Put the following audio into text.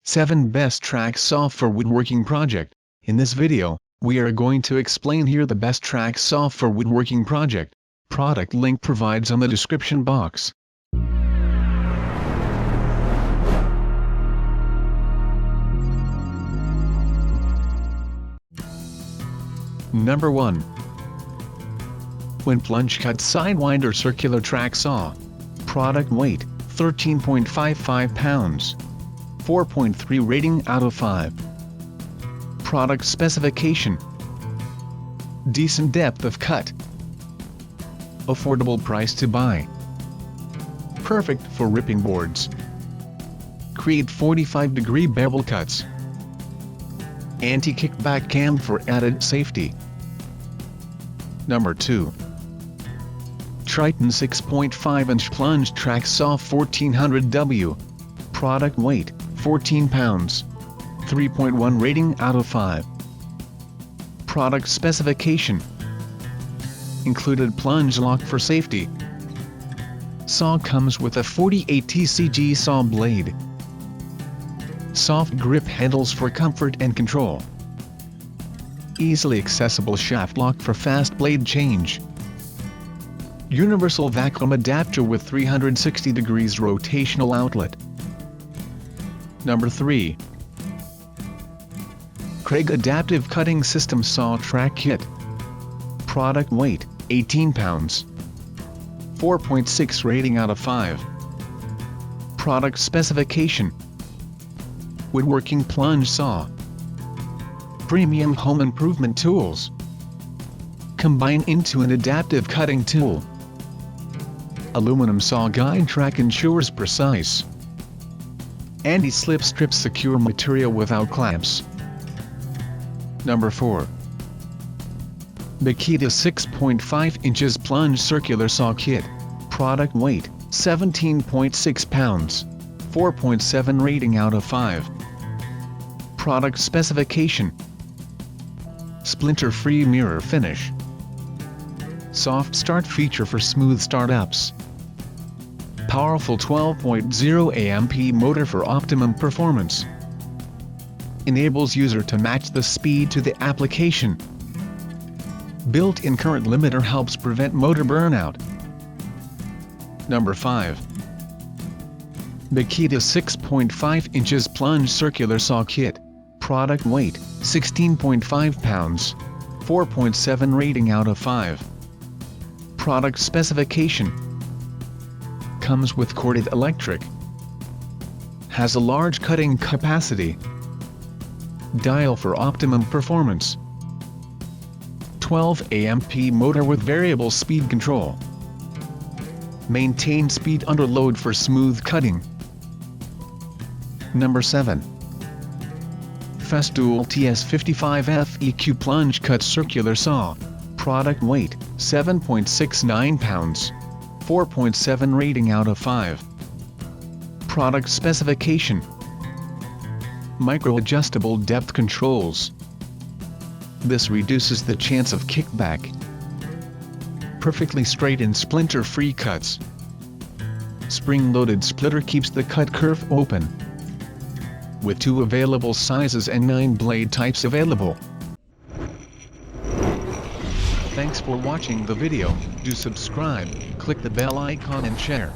7 Best Track Saw for Woodworking Project. In this video, we are going to explain here the best track saw for woodworking project. Product link provides on the description box. Number 1. When Plunge Cut Sidewinder Circular Track Saw. Product weight, 13.55 pounds. 4.3 rating out of 5. Product specification. Decent depth of cut. Affordable price to buy. Perfect for ripping boards. Create 45-degree bevel cuts. Anti-kickback cam for added safety. Number 2. Triton 6.5-inch Plunge Track Saw 1400W. Product weight, 14 pounds. 3.1 rating out of 5. Product specification. Included plunge lock for safety. Saw comes with a 48 TCG saw blade. Soft grip handles for comfort and control. Easily accessible shaft lock for fast blade change. Universal vacuum adapter with 360 degrees rotational outlet. Number 3. Craig Adaptive Cutting System Saw Track Kit. Product weight, 18 pounds. 4.6 rating out of 5. Product specification. Woodworking plunge saw. Premium home improvement tools. Combine into an adaptive cutting tool. Aluminum saw guide track ensures precise. Anti-slip strip secure material without clamps. Number 4. Makita 6.5 inches Plunge Circular Saw Kit. Product weight, 17.6 pounds. 4.7 rating out of 5. Product specification. Splinter-free mirror finish. Soft start feature for smooth startups. Powerful 12.0 amp motor for optimum performance. Enables user to match the speed to the application. Built-in current limiter helps prevent motor burnout. Number 5. Makita 6.5 inches Plunge Circular Saw Kit. Product weight, 16.5 pounds. 4.7 rating out of 5. Product specification. Comes with corded electric. Has a large cutting capacity. Dial for optimum performance. 12 amp motor with variable speed control. Maintain speed under load for smooth cutting. Number 7. Festool TS55F EQ Plunge Cut Circular Saw. Product weight, 7.69 pounds. 4.7 rating out of 5. Product specification. Micro-adjustable depth controls. This reduces the chance of kickback. Perfectly straight and splinter-free cuts. Spring-loaded splitter keeps the cut curve open. With 2 available sizes and 9 blade types available. Thanks for watching the video. Do subscribe, click the bell icon and share.